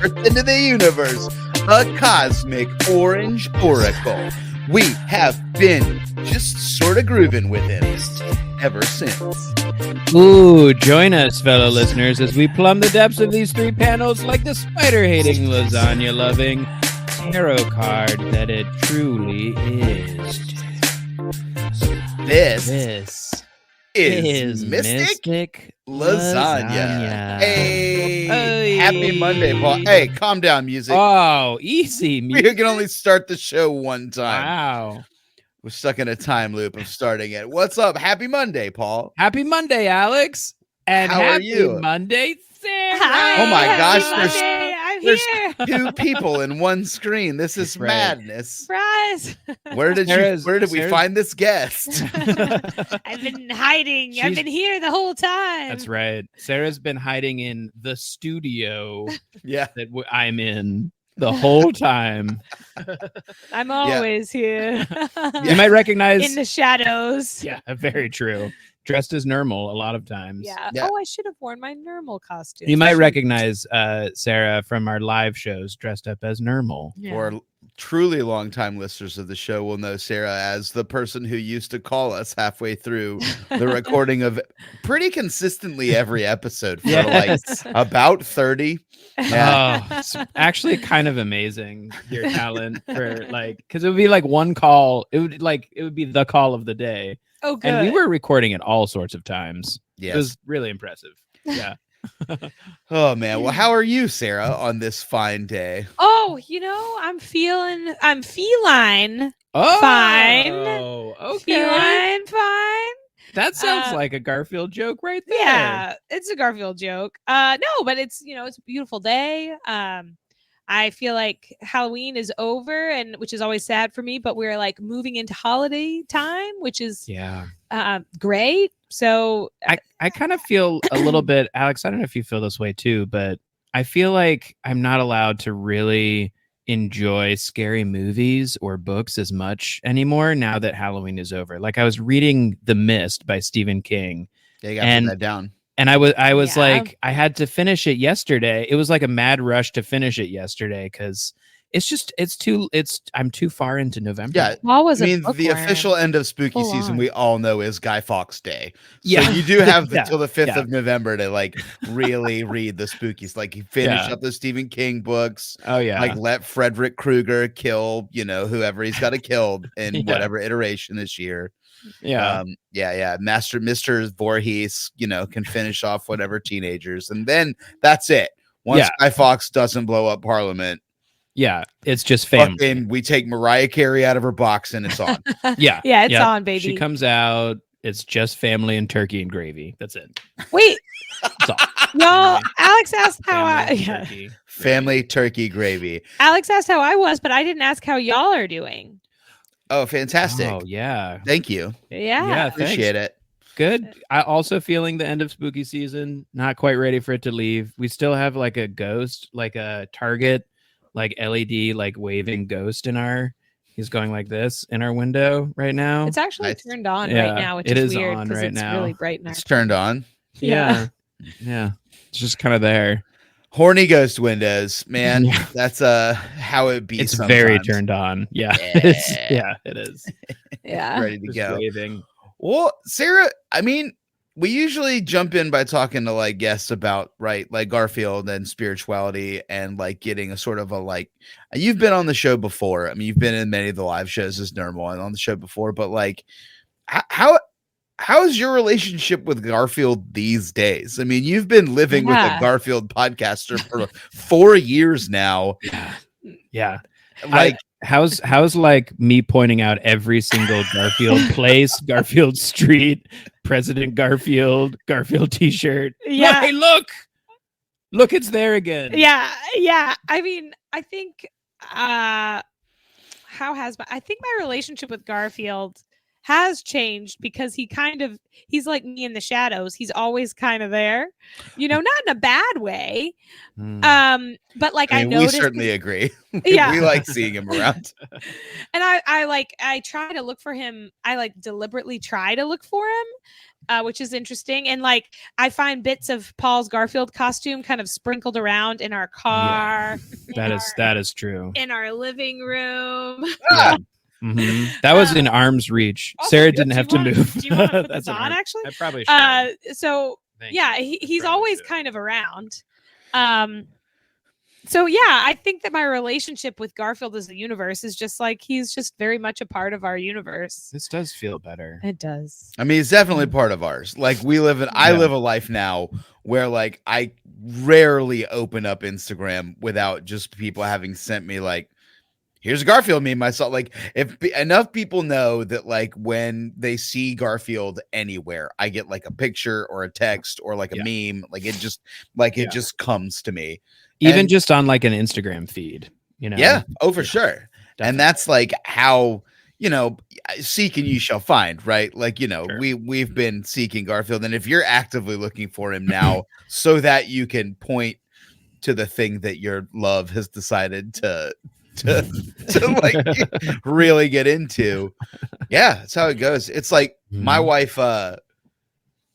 Birth into the universe, a cosmic orange oracle. We have been just sort of grooving with him ever since. Ooh, join us, fellow listeners, as we plumb the depths of these three panels like the spider-hating, lasagna-loving tarot card that it truly is. This is Mystic Lasagna. Hey, happy Monday, Paul. Hey, calm down, music. Oh, easy. We can only start the show one time. Wow. We're stuck in a time loop of starting it. What's up? Happy Monday, Paul. Happy Monday, Alex. And how are happy you? Monday, Sarah. Oh my gosh, there's here. two people in one screen. This is Right. madness. Surprise. Where did we find this guest? I've been hiding. I've been here the whole time. That's right. Sarah's been hiding in the studio Yeah. that I'm in the whole time. I'm always here. You might recognize in the shadows. Yeah, very true. Dressed as normal a lot of times. Yeah. Yeah. Oh, I should have worn my normal costume. You might recognize Sarah from our live shows dressed up as normal. Yeah. Or truly longtime listeners of the show will know Sarah as the person who used to call us halfway through the recording of pretty consistently every episode for Yes. like about 30. Yeah. Oh, it's actually kind of amazing your talent for because it would be like one call. It would be the call of the day. Oh, good. And we were recording at all sorts of times. Yes. It was really impressive. Yeah. Oh man. Well, how are you, Sarah, on this fine day? Oh, I'm feline. Oh, Fine. Okay. Feline fine. That sounds like a Garfield joke right there. Yeah, it's a Garfield joke. No, but it's it's a beautiful day. I feel like Halloween is over, and which is always sad for me, but we're like moving into holiday time, which is great. So I kind of feel a little bit, Alex, I don't know if you feel this way too, but I feel like I'm not allowed to really enjoy scary movies or books as much anymore now that Halloween is over. Like I was reading The Mist by Stephen King. Yeah, you gotta put that down. And I was like, I had to finish it yesterday. It was like a mad rush to finish it yesterday because I'm too far into November. Yeah, the official end of spooky season we all know is Guy Fawkes Day. So you do have till the 5th of November to like really read the spookies. Like you finish up the Stephen King books. Oh yeah. Like let Frederick Krueger kill, whoever he's got to kill in whatever iteration this year. Yeah. Mr. Voorhees, can finish off whatever teenagers. And then that's it. Once Guy Fawkes doesn't blow up Parliament. Yeah, it's just family. Fucking, we take Mariah Carey out of her box and it's on. Yeah, it's on, baby. She comes out. It's just family and turkey and gravy. That's it. Wait, That's all. no. Alex asked how Family turkey gravy. Alex asked how I was, but I didn't ask how y'all are doing. Oh, fantastic! Oh yeah, thank you. Yeah, Appreciate it. Good. I also feeling the end of spooky season. Not quite ready for it to leave. We still have like a ghost, like a Target, like LED, like waving ghost he's going like this in our window right now. It's actually turned on right now, which is weird because it's really bright in our It's turned on. Yeah. It's just kind of there. Horny ghost windows, man. That's how it be. It's sometimes. very turned on. Yeah. It is. Yeah. Ready to go. Waving. Well, Sarah, we usually jump in by talking to like guests about like Garfield and spirituality and like getting a sort of you've been on the show before. You've been in many of the live shows as normal and on the show before, but like how is your relationship with Garfield these days? You've been living with a Garfield podcaster for 4 years now. Yeah. Like how's like me pointing out every single Garfield place, Garfield Street, President Garfield t-shirt. Yeah. Hey, look, it's there again. Yeah. I think I think my relationship with Garfield has changed because he's like me in the shadows. He's always kind of there, not in a bad way. But like I we noticed, certainly agree. Yeah. We like seeing him around. And I try to look for him. I like deliberately try to look for him, which is interesting. And like I find bits of Paul's Garfield costume kind of sprinkled around in our car. That is true. In our living room. Yeah. That was in arm's reach. Also, Sarah didn't have to move. Do you want to put That's this on? Actually, I probably should. So Thank yeah, you. he's Probably always should. kind of around. So yeah, I think that my relationship with Garfield as the universe is just like he's just very much a part of our universe. This does feel better. It does. I mean, it's definitely part of ours. Like I live a life now where like I rarely open up Instagram without just people having sent me like, here's a Garfield meme I saw. Like if enough people know that like when they see Garfield anywhere, I get like a picture or a text or like a meme. Like it just comes to me. Even just on like an Instagram feed, Yeah. Oh, for sure. Definitely. And that's like how, seek and you shall find, right? Like, Sure. we've been seeking Garfield. And if you're actively looking for him now so that you can point to the thing that your love has decided to like really get into. Yeah, that's how it goes. It's like my wife, I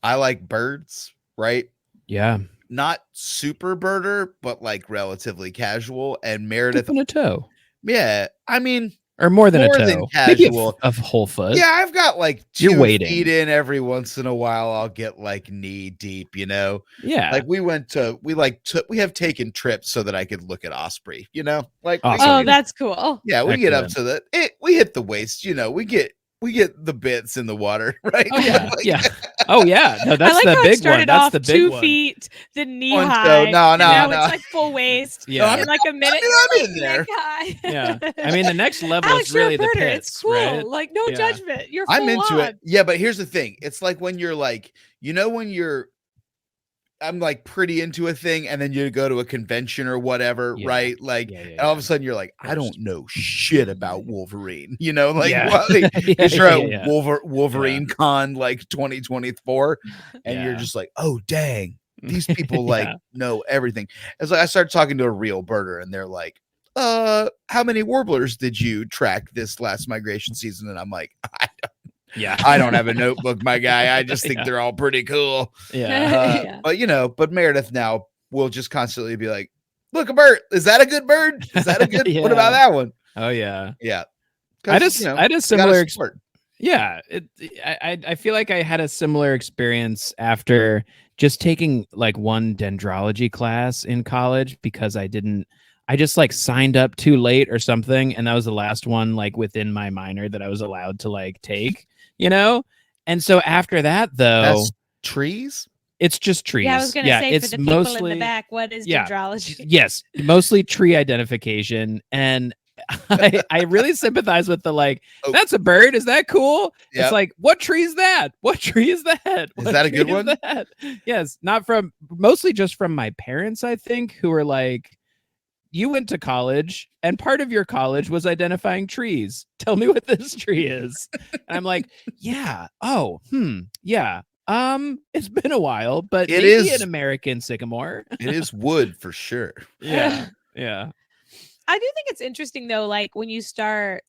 like birds, right? Yeah. Not super birder, but like relatively casual. And Meredith Dipping a toe. Yeah, I mean, or more than a toe. Than casual. Maybe a whole foot. Yeah, I've got like 2 You're waiting. feet in every once in a while. I'll get like knee deep, Yeah. Like we have taken trips so that I could look at Osprey, like awesome. Oh, that's cool. Yeah, we get up to we hit the waist, we get the bits in the water, right? Oh yeah, yeah. Oh yeah. No, that's the big one. That's the big 2 one. feet, the knee One high. toe. No. It's like full waist. Yeah. In like a minute, I'm in there. Yeah. I mean, the next level Alex, is really the birder. pits. It's cool. Right? Like no judgment. You're. I'm into on. it. Yeah, but here's the thing. It's like when you're like, I'm like pretty into a thing, and then you go to a convention or whatever, right? Like, and all of a sudden you're like, I don't know shit about Wolverine, Wolverine Con like 2024, and you're just like, oh dang, these people like know everything. It's like I started talking to a real birder, and they're like, how many warblers did you track this last migration season? And I'm like, I don't have a notebook, my guy. I just think they're all pretty cool. Yeah. But Meredith now will just constantly be like, look, a bird. Is that a good bird? Is that a good? What about that one? Oh yeah. Yeah. I had a similar Yeah. I feel like I had a similar experience after just taking like one dendrology class in college because I just like signed up too late or something. And that was the last one like within my minor that I was allowed to like take, And so after that though, that's trees. It's just trees. Yeah, I was going to say it's for the people mostly, in the back, what is dendrology? Yes, mostly tree identification. And I really sympathize with the like, that's a bird. Is that cool? Yep. It's like, what tree is that? What tree is that? Is that a good one? Yes, mostly just from my parents, I think, who were like, you went to college and part of your college was identifying trees. Tell me what this tree is. And I'm like, yeah. Oh, yeah. It's been a while, but it is an American sycamore. It is wood for sure. Yeah. Yeah. I do think it's interesting though, like when you start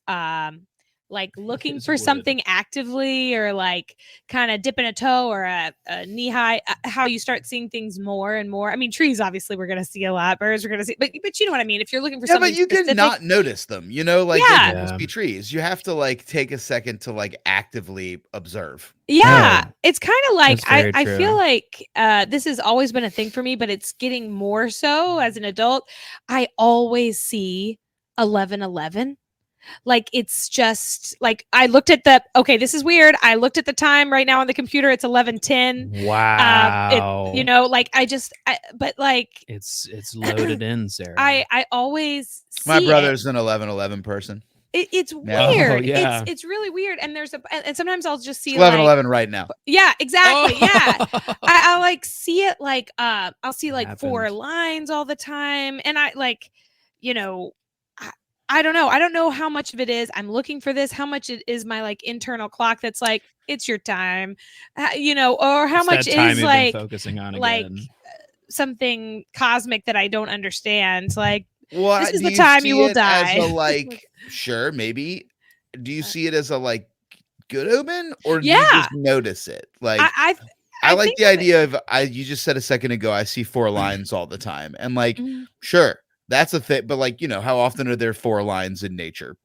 like looking for something actively or like kind of dipping a toe or a knee high, how you start seeing things more and more. I mean, trees, obviously we're going to see a lot, birds we're going to see, but you know what I mean? If you're looking for something but you specific, can not notice them, like they must be trees. You have to like take a second to like actively observe. Yeah, it's kind of like I feel like this has always been a thing for me, but it's getting more so as an adult. I always see 11:11. Like it's just like I looked at this is weird. I looked at the time right now on the computer. It's 11:10. Wow. But like it's loaded in, Sarah. I always see my brother's an 11:11 person. It's weird. Oh, yeah. It's really weird. And and sometimes I'll just see 11:11 right now. Yeah, exactly. Oh. Yeah. I like see it like I'll see like 4 lines all the time. And I like, I don't know. I don't know how much of it is I'm looking for this, how much it is my like internal clock that's like, it's your time, or how It's much that time is you've been like, focusing on like again. something cosmic that I don't understand. Like, this What is do the you time you see will it as die. a like? Sure, maybe. Do you see it as a like good omen, or do you Yeah. just notice it? Like, I I like think the of it. idea of you just said a second ago, I see 4 lines all the time. And like, Mhm. sure, that's a thing, but like, how often are there 4 lines in nature?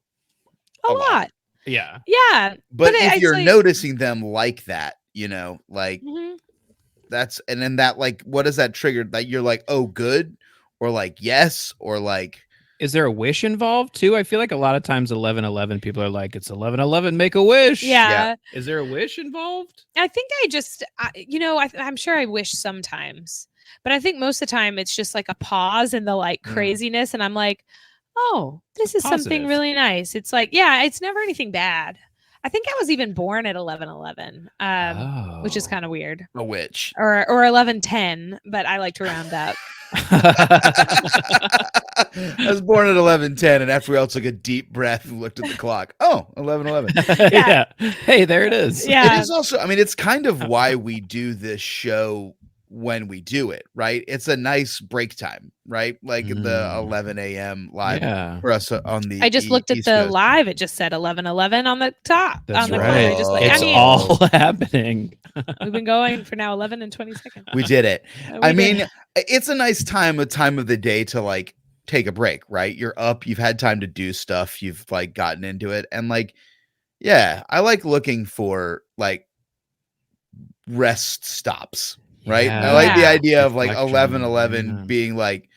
A lot. Yeah. Yeah. But if I'd you're say, noticing them like that, like mhm. that's and then that like what does that trigger? That you're like, oh good, or like yes, or like Is there a wish involved too? I feel like a lot of times 11:11 people are like, it's 11:11, make a wish. Yeah. Is there a wish involved? I think I'm sure I wish sometimes, but I think most of the time it's just like a pause in the like craziness. And I'm like, oh, this is something Positive. really nice. It's like, yeah, it's never anything bad. I think I was even born at 11:11, which is Oh. kind of weird, a witch. or 11:10, but I like to round up. I was born at 11:10, and after we all took a deep breath and looked at the clock. Oh, 11:11. Yeah. Hey, there it is. It Yeah. is also, I mean, it's kind of why we do this show when we do it, right? It's a nice break time, right? Like the 11 a.m. live Yeah. for us on the I just looked at East the Coast. live. It just said 11:11 on the top. That's on the right. corner. I just like, It's I mean, all happening. we've been going for now 11 and 20 seconds. We did it. We I did mean, it. it's a nice time of the day to like take a break, right? You're up, you've had time to do stuff, you've like gotten into it. And like, yeah, I like looking for like rest stops, right? I like the Yeah. idea of like Reflection, 11:11 yeah. being like,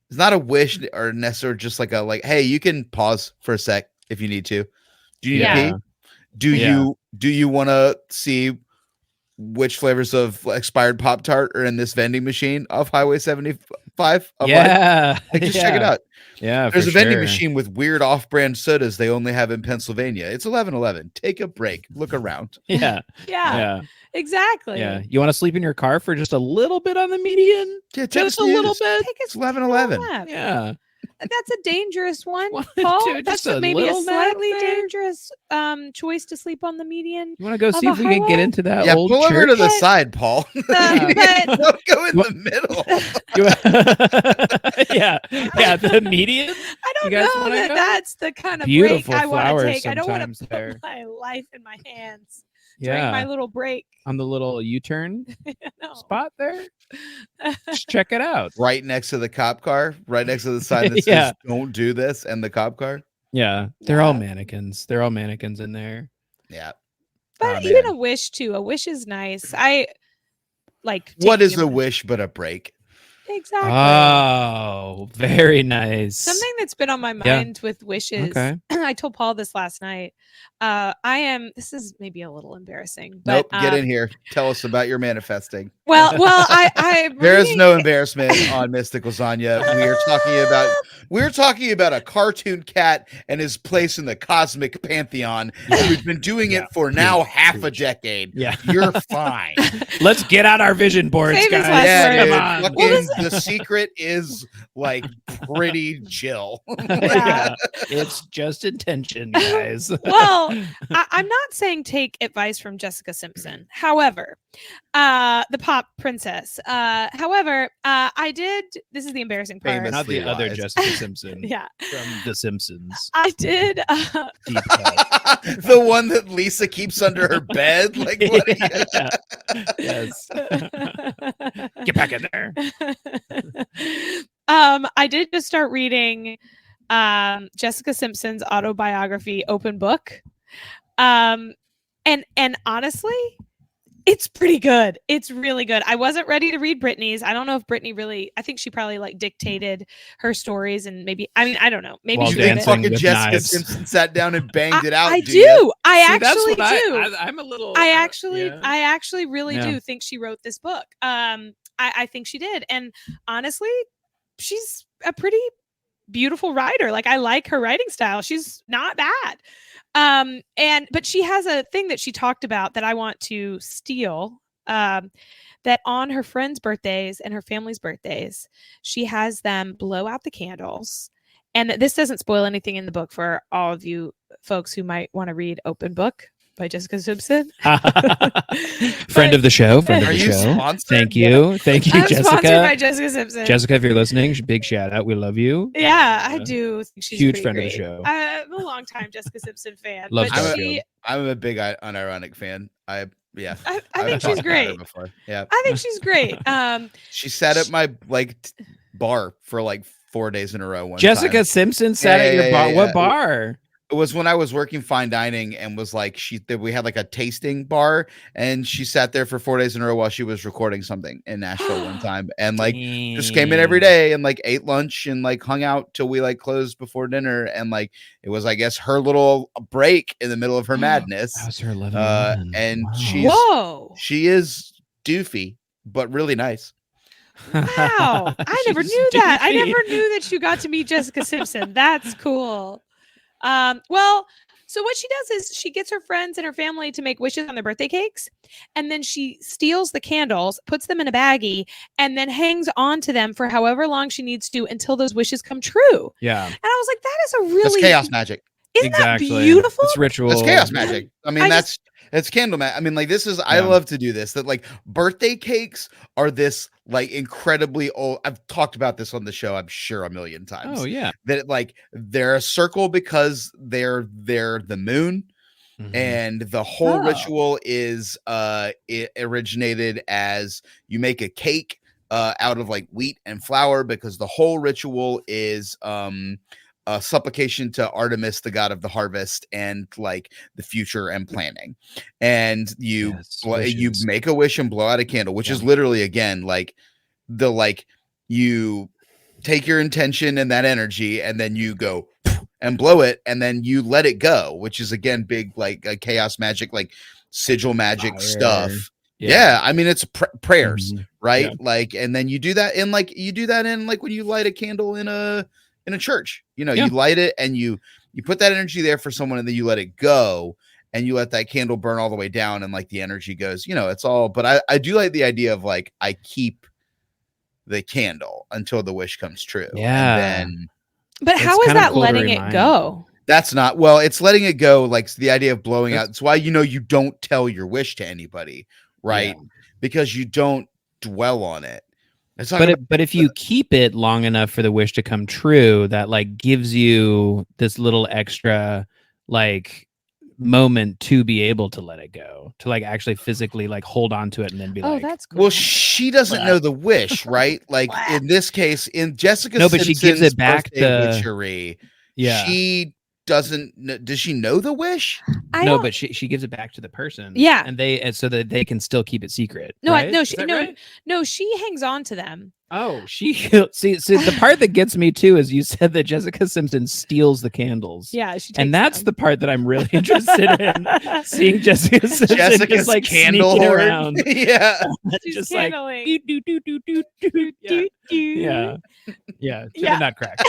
it's not a wish or necessarily just like a like, hey, you can pause for a sec if you need to. Do you need Yeah. to pee? Do you want to see which flavors of expired Pop Tart are in this vending machine off Highway 75? Of Yeah. like just check it out. Yeah. There's for a vending sure. machine with weird off-brand sodas they only have in Pennsylvania. It's 11:11. Take a break. Look around. Yeah. Yeah. Yeah. Exactly. Yeah. You want to sleep in your car for just a little bit on the median? Yeah, take Just a snooze. little bit. Take It's 11:11. nap. Yeah. That's a dangerous one, Wanna Paul. do That's just a maybe a little nap slightly there? dangerous choice to sleep on the median. You want to go see a if we can get highway? into that Yeah, old pull over church? to the But- side, Paul. but Don't go in the middle. Yeah. Yeah. The median. I don't You guys know wanna that go? that's the kind of Beautiful break I want to flowers take. I don't want sometimes to there. put my life in my hands during my Yeah. little break. On the little U-turn No. spot there. Just check it out. Right next to the cop car, right next to the sign that Yeah. says "Don't do this" and the cop car. Yeah. They're all Yeah. mannequins. They're all mannequins in there. Yeah. But Oh, even man. a wish too. A wish is nice. I like. What taking is a wish but a break? Exactly. Oh, very nice. Something that's been on my Yeah. mind with wishes. Okay. I told Paul this last night. This is maybe a little embarrassing, but Nope. Get in here. Tell us about your manifesting. well, I'm There is reading- no embarrassment on Mystic Lasagna. We're talking about a cartoon cat and his place in the cosmic pantheon. And we've been doing it for now half a decade. Yeah. You're fine. Let's get out our vision boards, Famous guys. last Yeah, word. dude. Come on. Fucking, Well, the secret is like pretty chill. Yeah. It's just intention, guys. Well, I'm not saying take advice from Jessica Simpson. However, the pop princess. However, I did. This is the embarrassing part. Famous. Not the Honestly other wise. Jessica Simpson Yeah, from The Simpsons. I did. Deep cut. The one that Lisa keeps under her bed. Like, what are you? Yeah. Yes. Get back in there. I did just start reading Jessica Simpson's autobiography, Open Book. And honestly, it's pretty good. It's really good. I wasn't ready to read Brittany's. I don't know if Brittany really, I think she probably like dictated her stories and maybe, I mean, I don't know. Maybe While she You think did it. dancing fucking with Jessica knives. Simpson sat down and banged it out? I do ya? do. I See, that's actually what do. I'm a little. I yeah. actually really Yeah. do think she wrote this book. I think she did. And honestly, she's a pretty beautiful writer. Like I like her writing style. She's not bad. But she has a thing that she talked about that I want to steal. That on her friends' birthdays and her family's birthdays, she has them blow out the candles And this doesn't spoil anything in the book for all of you folks who might want to read Open Book by Jessica Simpson. Friend of the show. Friend of Are the you show. sponsored? Thank you. Thank you, I'm Jessica. sponsored by Jessica Simpson. Jessica, if you're listening, big shout out. We love you. Yeah, I do. Think she's Huge pretty friend of great. the show. I'm a long time Jessica Simpson fan. Loves but Garfield. I'm a big unironic fan. I think I've she's talked about her great. before. Yeah, I think she's great. she sat at my bar for like 4 days in a row. Jessica time. Simpson sat at your bar. What bar? It was when I was working fine dining and was like we had like a tasting bar and she sat there for 4 days in a row while she was recording something in Nashville one time and like just came in every day and like ate lunch and like hung out till we like closed before dinner and like it was I guess her little break in the middle of her madness. That was her 11. And Wow. she is doofy but really nice. Wow. I never knew that. I never knew that you got to meet Jessica Simpson. That's cool. Well, so what she does is she gets her friends and her family to make wishes on their birthday cakes, and then she steals the candles, puts them in a baggie, and then hangs on to them for however long she needs to until those wishes come true. Yeah. And I was like, that is a really That's chaos magic. Isn't that beautiful? It's ritual. That's chaos magic. I mean, it's candle magic. I mean, like this is I love to do this. That like birthday cakes are this like incredibly old. I've talked about this on the show, I'm sure, a million times. Oh yeah. That like they're a circle because they're the moon. Mhm. And the whole ritual is it originated as you make a cake out of like wheat and flour because the whole ritual is a supplication to Artemis, the god of the harvest, and like the future and planning. And you make a wish and blow out a candle, which is literally again like you take your intention and that energy, and then you go and blow it, and then you let it go, which is again big like chaos magic, like sigil magic stuff. Yeah, I mean it's prayers, right? Yeah. Like, and then you do that in like when you light a candle in a church, you know, you light it and you put that energy there for someone and then you let it go and you let that candle burn all the way down and like the energy goes, you know, it's all, but I do like the idea of like, I keep the candle until the wish comes true. Yeah. And then, but how is that letting it go? That's not, well, it's letting it go. Like the idea of blowing out. It's why, you know, you don't tell your wish to anybody, right? Yeah. Because you don't dwell on it. But if you keep it long enough for the wish to come true, that like gives you this little extra like moment to be able to let it go, to like actually physically like hold on to it and then be like, that's cool. Well, she doesn't know the wish, right? Like in this case, in Jessica no, but she gives it back to witchery. Yeah, she doesn't. Does she know the wish? No, but she gives it back to the person. Yeah, and so that they can still keep it secret. No, right? No, she hangs on to them. Oh, she see the part that gets me too is you said that Jessica Simpson steals the candles. Yeah, and that's the part that I'm really interested in, seeing Jessica Simpson just like candle sneaking around. Yeah, she's just candling. Like yeah, yeah, not cracked.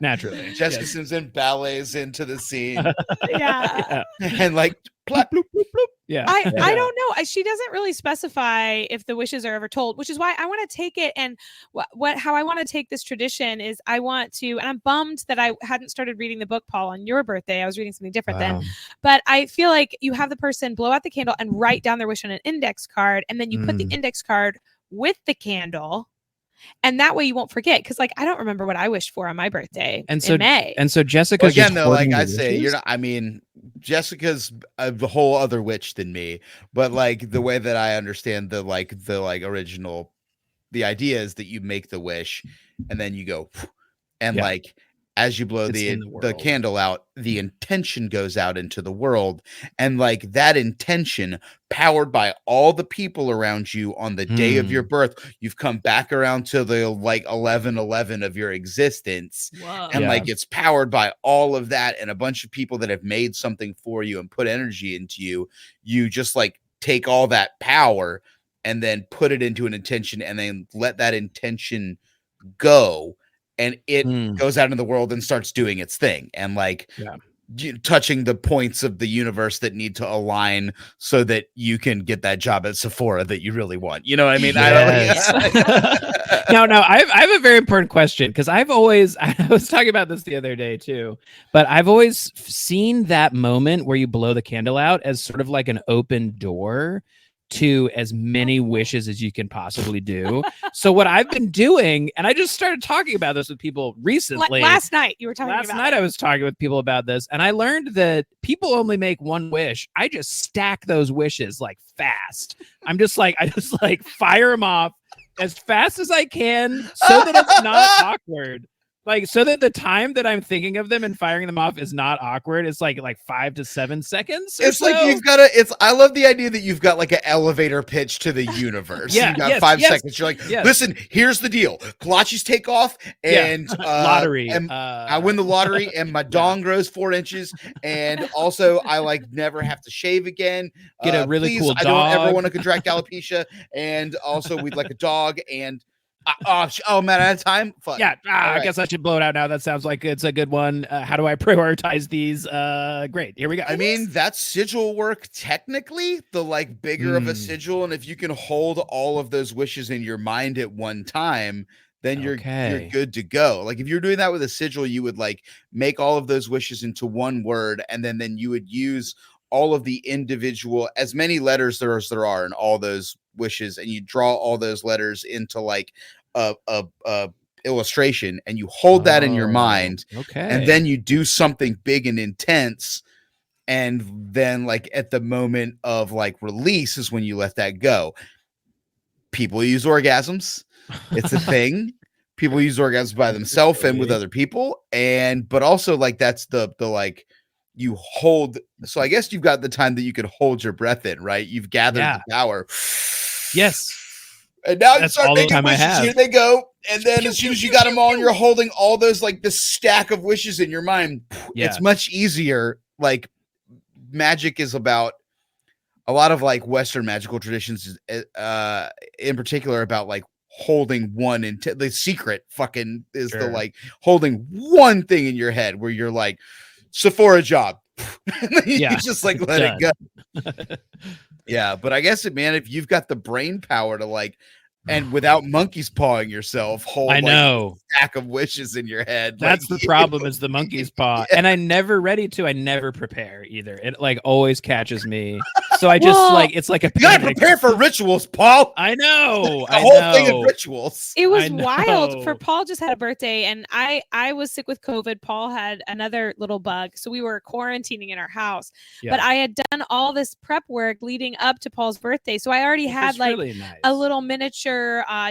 Naturally, Jessica Simpson ballets into the scene. Yeah, and like plop, bloop, bloop, bloop. Yeah, I don't know. She doesn't really specify if the wishes are ever told, which is why I want to take it. And how I want to take this tradition is I want to, and I'm bummed that I hadn't started reading the book, Paul, on your birthday. I was reading something different then, but I feel like you have the person blow out the candle and write down their wish on an index card, and then you put the index card with the candle. And that way you won't forget, because like I don't remember what I wished for on my birthday in May. And so Jessica, again, though, like I say, you're not. I mean, Jessica's the whole other witch than me, but like the way that I understand the original, the idea is that you make the wish and then you go, and like as you blow the candle out, the intention goes out into the world, and like that intention, powered by all the people around you on the day of your birth, you've come back around to the like 11/11 of your existence. Whoa. And like it's powered by all of that and a bunch of people that have made something for you and put energy into you. You just like take all that power and then put it into an intention and then let that intention go. And it goes out in the world and starts doing its thing. And like touching the points of the universe that need to align so that you can get that job at Sephora that you really want. You know what I mean? Yes. No, I have a very important question, because I was talking about this the other day too, but I've always seen that moment where you blow the candle out as sort of like an open door to as many wishes as you can possibly do. So what I've been doing, and I just started talking about this with people recently. Last night you were talking Last about night it. I was talking with people about this, and I learned that people only make one wish. I just stack those wishes like fast. I just fire them off as fast as I can so that it's not awkward. Like, so that the time that I'm thinking of them and firing them off is not awkward. It's like 5 to 7 seconds. It's like you've got I love the idea that you've got like an elevator pitch to the universe. Yeah, you got 5 seconds. You're like, yes. Listen, here's the deal. Kolaches take off and lottery. And I win the lottery and my dong grows 4 inches. And also I like never have to shave again. Get a really cool dog. I don't ever want to contract alopecia. And also we'd like a dog and man, out of time. Fuck. Yeah, I right. guess I should blow it out now. That sounds like it's a good one. How do I prioritize these? Great, here we go. I mean, that's sigil work. Technically, the like bigger of a sigil, and if you can hold all of those wishes in your mind at one time, then you're good to go. Like if you're doing that with a sigil, you would like make all of those wishes into one word, and then you would use all of the individual, as many letters there are in all those wishes, and you draw all those letters into like a illustration, and you hold that in your mind. Okay. And then you do something big and intense, and then like at the moment of like release is when you let that go. People use orgasms. It's a thing. People use orgasms by themselves and with other people, but also like that's the like you hold. So I guess you've got the time that you could hold your breath in, right? You've gathered the power. Yes. And now that's you start making wishes. Here they go. And then as soon as you got them all, you're holding all those like this stack of wishes in your mind. Yeah. It's much easier. Like magic is about a lot of like Western magical traditions, in particular about like holding one and the secret fucking is the like holding one thing in your head where you're like Sephora job. You just like let it go. Yeah, but I guess man, if you've got the brain power to like, and without monkey's pawing yourself, hold I know a stack of wishes in your head. That's the problem is the monkey's paw. And I never prepare either. It like always catches me. So I just it's like a you gotta prepare for rituals, Paul. I know. The whole thing of rituals. It was wild. For Paul just had a birthday, and I was sick with COVID. Paul had another little bug, so we were quarantining in our house. Yeah. But I had done all this prep work leading up to Paul's birthday, so I already had like really nice. A little miniature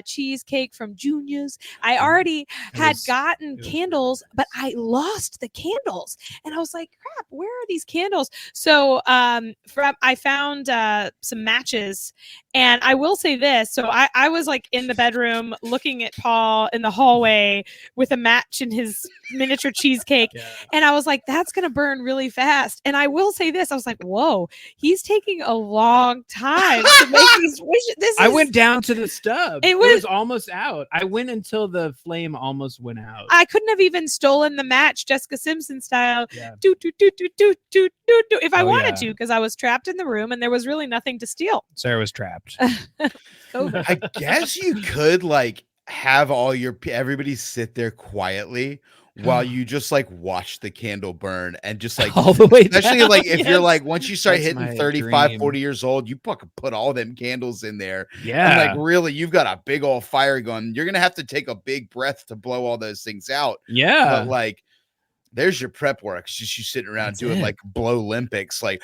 cheesecake from Junior's. I already had gotten candles, but I lost the candles, and I was like, "Crap, where are these candles?" So I found some matches, and I will say this. So I was like in the bedroom looking at Paul in the hallway with a match in his miniature cheesecake. And I was like, that's going to burn really fast. And I will say this. I was like, whoa, he's taking a long time to make these wishes. I went down to the stub. It was almost out. I went until the flame almost went out. I couldn't have even stolen the match, Jessica Simpson style. Do, do, do, do, do, do, do, do, if I wanted to, because I was trapped in the room and there was really nothing to steal. Sarah was trapped. I guess you could like have everybody sit there quietly while you just like watch the candle burn and just like all the way especially down. Like if you're like once you start hitting 35 40 years old, you fucking put all them candles in there. And like really you've got a big old fire going. You're gonna have to take a big breath to blow all those things out. But like there's your prep work. It's just you sitting around doing like blow Olympics like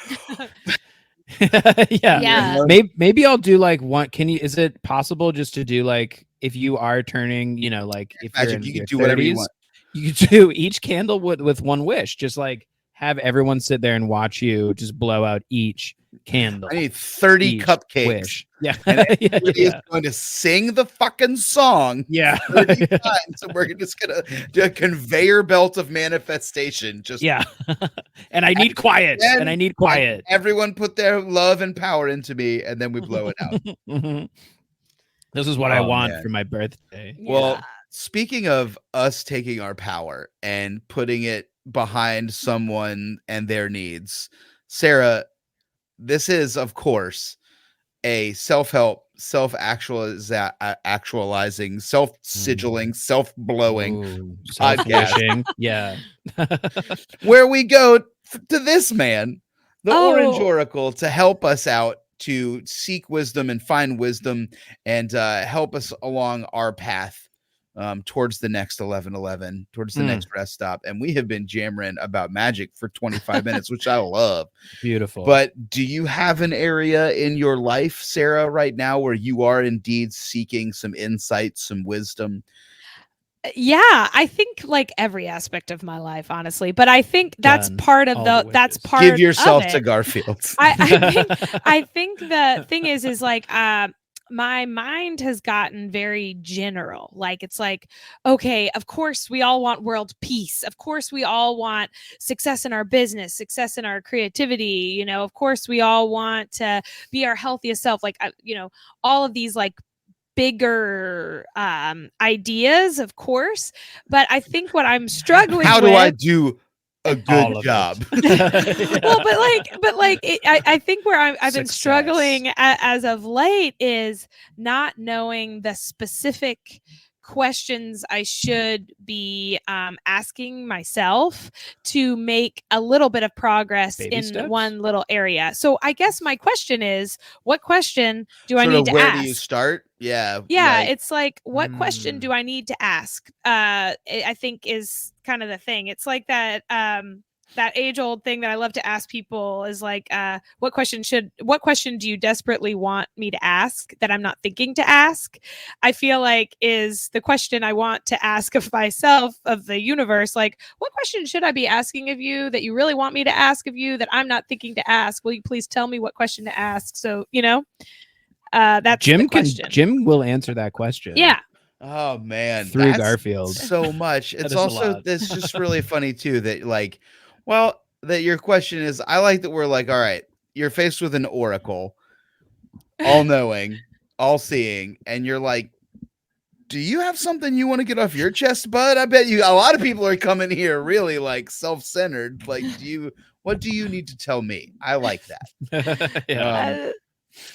yeah. Maybe I'll do like one. Is it possible just to do like if you are turning, like if you can do whatever you want. You can do each candle with one wish. Just like have everyone sit there and watch you just blow out each candle. I need 30 cupcakes. Wish. Yeah. And everybody is going to sing the fucking song. Yeah. 30 times. So we're just going to do a conveyor belt of manifestation. Just and I need quiet. And I need quiet. Everyone put their love and power into me, and then we blow it out. Mm-hmm. This is what I want for my birthday. Well, speaking of us taking our power and putting it behind someone and their needs. Sarah, this is, of course, a self-help, self-actualizing, self-sigilling, self-blowing Ooh, podcast self-wishing. Yeah. where we go to this man, the Orange Oh. Oracle, to help us out, to seek wisdom and find wisdom, and help us along our path towards the next 11:11, towards the next rest stop. And we have been jammering about magic for 25 minutes, which I love. Beautiful. But do you have an area in your life, Sarah, right now where you are indeed seeking some insight, some wisdom? Yeah, I think like every aspect of my life, honestly. But I think that's Done. part of All the the that's wishes. part Give yourself of to it. Garfield. I think the thing is like my mind has gotten very general. Like it's like, okay, of course we all want world peace. Of course we all want success in our business, success in our creativity. You know, of course we all want to be our healthiest self. Like, you know, all of these like bigger ideas, of course. But I think what I'm struggling How with, do I do a good All of job? well, but like I think where I've been Success. struggling as of late is not knowing the specific questions I should be asking myself to make a little bit of progress Baby in steps? one little area. So I guess my question is, what question do I Sort need of to where ask? do you start? Yeah. Yeah, like, it's like, what question do I need to ask? I think is kind of the thing. It's like that that age old thing that I love to ask people is like, what question do you desperately want me to ask that I'm not thinking to ask? I feel like is the question I want to ask of myself, of the universe. Like, what question should I be asking of you that you really want me to ask of you that I'm not thinking to ask? Will you please tell me what question to ask? So, you know, that's the question. Jim will answer that question. Yeah. oh man, Through that's Garfield. so much. It's is a also lot. it's just really funny too that like, well, that your question is. I like that we're like, all right, you're faced with an oracle, all knowing, all seeing, and you're like, do you have something you want to get off your chest, bud? I bet you a lot of people are coming here really like self-centered. Like, what do you need to tell me? I like that. Yeah.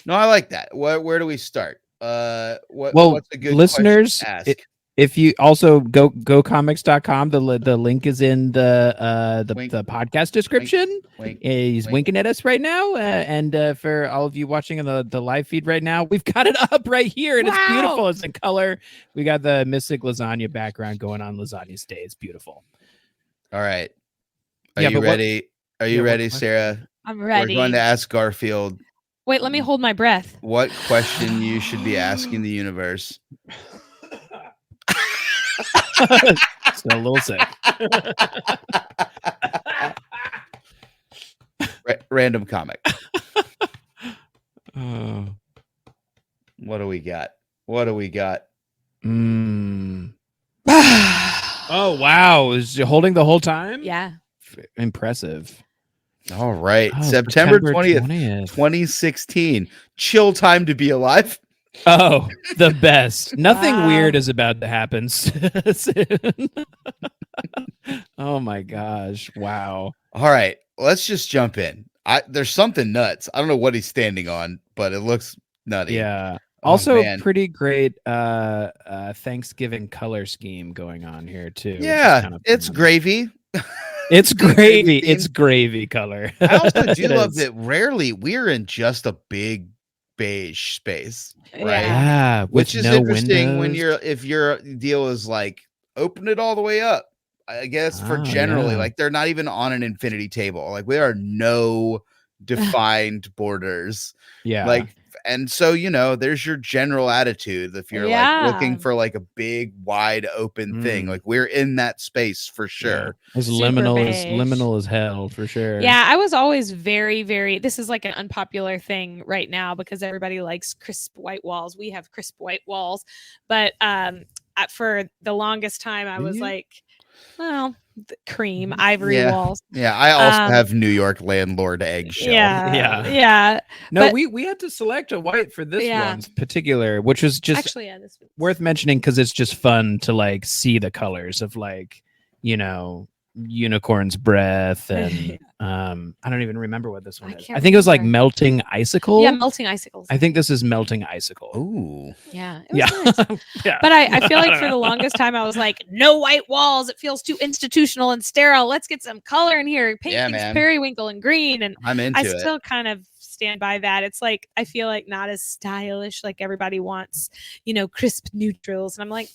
No, I like that. Where do we start? Well, What's a good listeners, question to ask? if you also go comics.com, the link is in the Wink. podcast description. Wink, He's wink. winking at us right now, and for all of you watching on the live feed right now, we've got it up right here, and it's Wow. beautiful. It's in color. We got the mystic lasagna background going on. Lasagnaste. It's beautiful. All right. Are Yeah, you but what- ready? Are you yeah, what ready, question? Sarah? I'm We're ready. going to ask Garfield Wait, let me hold my breath. what question you should be asking the universe. Still a little sick. Random comic. Oh. What do we got? What do we got? Oh wow! Is you holding the whole time? Yeah. Impressive. All right. Oh, September September 20th, 2016. Chill time to be alive. Oh, the best. Nothing Wow. weird is about to happen soon. Oh my gosh. Wow. All right. Let's just jump in. There's something nuts. I don't know what he's standing on, but it looks nutty. Yeah. Oh, Also man. pretty great Thanksgiving color scheme going on here too. which is Yeah, kind of it's fun. gravy. It's gravy. Theme. It's gravy color. I also do It love is. that rarely we're in just a big beige space, right? Yeah, Which with is no interesting when windows. if your deal is like open it all the way up. I guess for Oh, generally, yeah. like they're not even on an infinity table. Like there are no defined borders. Yeah. Like, and so there's your general attitude if you're like looking Yeah. for like a big, wide open thing. Mm. Like we're in that space for sure. It's Super beige. liminal as hell for sure. Yeah, I was always very, very. This is like an unpopular thing right now because everybody likes crisp white walls. We have crisp white walls, but for the longest time, I Do was you? like, well, cream ivory Yeah. walls. Yeah, I also have New York landlord eggshell. Yeah, Yeah. yeah. No, But- we had to select a white for this Yeah. one in particular, which was just Actually, yeah, this was worth mentioning because it's just fun to like see the colors of like unicorn's breath, and I don't even remember what this one I is. can't I think it was like remember. melting icicle. Yeah, melting icicles. I think this is melting icicle. Ooh. Yeah, it was Yeah. nice. Yeah. But I feel like don't for the know. longest time I was like, no white walls. It feels too institutional and sterile. Let's get some color in here. Paint Yeah, things man. periwinkle and green. And I'm I into it. still kind of stand by that. It's like I feel like not as stylish. Like everybody wants, crisp neutrals, and I'm like,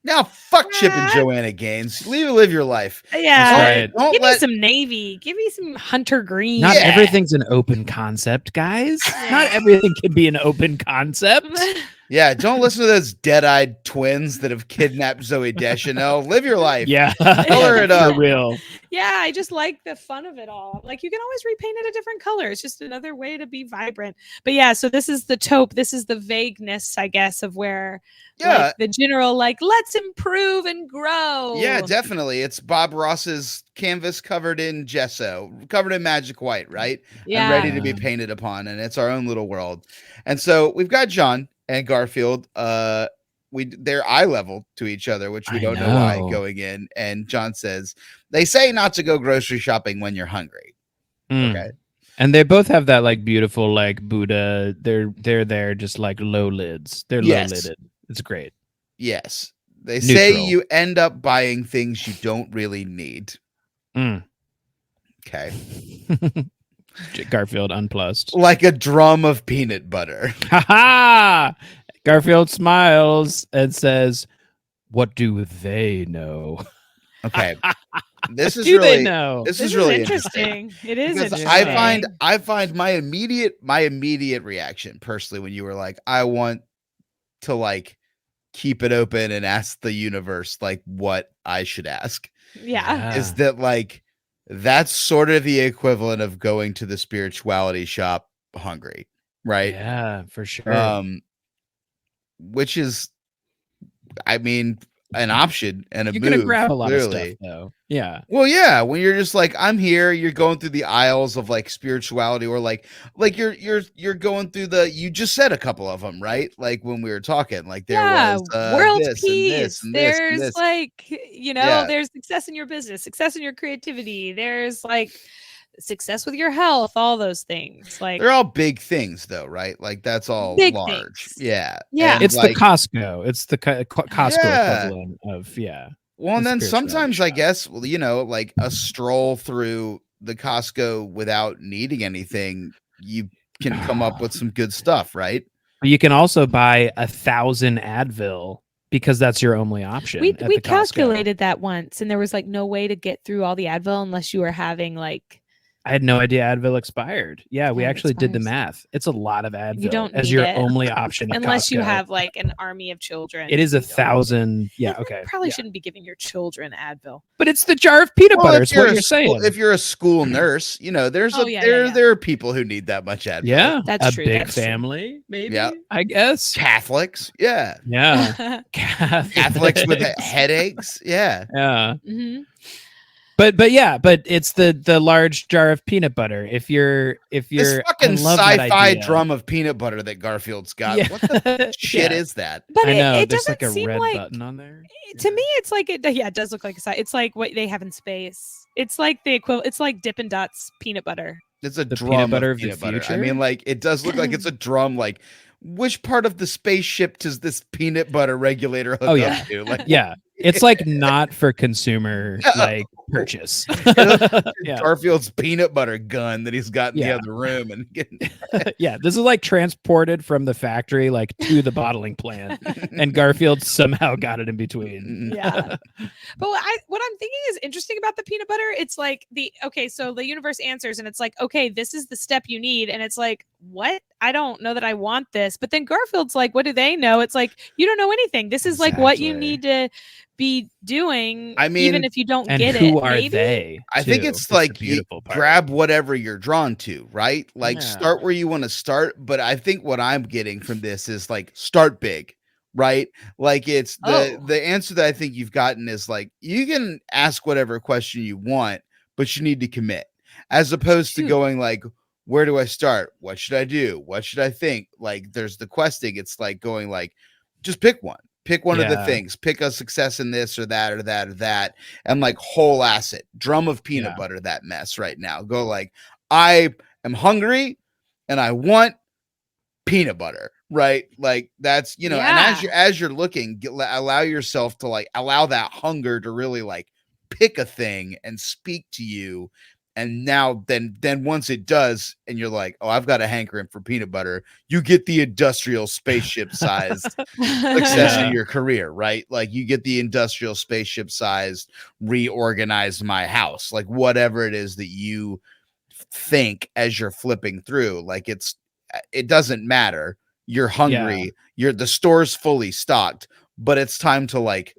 Now, fuck Chip and Ah. Joanna Gaines. Live your life. yeah. right. Don't Give me let some navy. Give me some hunter green. Not Yeah. everything's an open concept, guys. Not everything can be an open concept. Yeah, don't listen to those dead-eyed twins that have kidnapped Zoe Deschanel. Live your life. Yeah. Color it up. For real. Yeah, I just like the fun of it all. Like you can always repaint it a different color. It's just another way to be vibrant. But yeah, so this is the taupe. This is the vagueness, I guess, of where Yeah. like, the general let's improve and grow. Yeah, definitely. It's Bob Ross's canvas covered in gesso, covered in magic white, right? Yeah. And ready to be painted upon. And it's our own little world. And so we've got John and Garfield. They're eye level to each other, which we I don't know why know. going in. And John says, they say not to go grocery shopping when you're hungry. Mm. Okay. And they both have that like beautiful like Buddha. They're there just like low lids. They're Yes. low lidded. It's great. Yes. They say Neutral. you end up buying things you don't really need. Mm. Okay. Garfield unplussed. Like a drum of peanut butter. Ha ha! Garfield smiles and says, "What do they know? Okay. This is do really they know?" this This is really interesting. It is Because interesting. I find my immediate reaction personally when you were like, I want to like keep it open and ask the universe like what I should ask, Yeah. is that like that's sort of the equivalent of going to the spirituality shop hungry, right? Yeah, for sure. Which is, I mean, an option and a You're move. gonna grab a lot clearly. of stuff, though. Yeah, Well, yeah, when you're just like, I'm here, you're going through the aisles of like spirituality, or like you're going through you just said a couple of them, right? Like when we were talking, like there was world this peace. and this and this There's and this. like, Yeah. there's success in your business, success in your creativity. There's like success with your health, all those things. Like They're all big things, though, right? Like that's all Big large. things. Yeah, Yeah. And, it's like, the Costco. It's the Costco Yeah. equivalent of well, and the then spirituality sometimes I shop. guess, well, like a stroll through the Costco without needing anything, you can come up with some good stuff, right? You can also buy 1,000 Advil because that's your only option. we at the Costco. calculated that once, and there was like no way to get through all the Advil unless you were having like I had no idea Advil expired. Yeah, we Yeah, it actually did the expires. math. It's a lot of Advil don't as need your it only option. At unless you Costco. have like an army of children. It is You don't. 1,000. Yeah, You okay. Probably yeah. shouldn't be giving your children Advil. But it's the jar of peanut butter. if It's what a you're saying. if you're a school nurse, there's Oh, yeah, there are people who need that much Advil. yeah, That's a true, big that's true. family, maybe. Yeah. I guess. Catholics, yeah. Yeah, Catholics with headaches, yeah. Yeah, Mhm. but it's the large jar of peanut butter. If you're This I fucking love that sci-fi idea. drum of peanut butter that Garfield's got. Yeah. What the shit Yeah. is that? But I know it there's doesn't like a seem red like button on there. to me it's like it does look like a side. It's like what they have in space. It's like the equivalent. It's like Dippin' Dots peanut butter. It's a The drum peanut butter of of the peanut butter. I future? mean, like it does look like it's a drum. Like, which part of the spaceship does this peanut butter regulator hook Oh, yeah. up to? Like, Yeah, it's like not for consumer like purchase. Yeah. Garfield's peanut butter gun that he's got in the Yeah. other room, and Yeah, this is like transported from the factory like to the bottling plant, and Garfield somehow got it in between. Yeah. But what I'm thinking is interesting about the peanut butter. It's like so the universe answers, and it's like, okay, this is the step you need, and it's like, what? I don't know that I want this. But then Garfield's like, what do they know? It's like, you don't know anything. This is like what you Exactly. need to be doing. I mean, even if you don't And get who it, are maybe? they? I think too? it's That's the like you beautiful part. grab whatever you're drawn to, right? Like Yeah. start where you want to start. But I think what I'm getting from this is like start big, right? Like it's Oh. the answer that I think you've gotten is like you can ask whatever question you want, but you need to commit, as opposed to Shoot. going like, where do I start? What should I do? What should I think? Like there's the questing. It's like going like, just pick one. Pick one of the Yeah. things. Pick a success in this or that or that or that, and like whole ass it. Drum of peanut butter that mess right now. Go like, I am hungry and I want peanut butter, right? Like that's, you know, and as you're looking, allow yourself to like allow that hunger to really like pick a thing and speak to you. And now then once it does, and you're like, oh, I've got a hankering for peanut butter, you get the industrial spaceship sized success in your career, right? Like you get the industrial spaceship sized reorganized my house, like whatever it is that you think as you're flipping through. Like it doesn't matter. You're hungry. The store's fully stocked, but it's time to like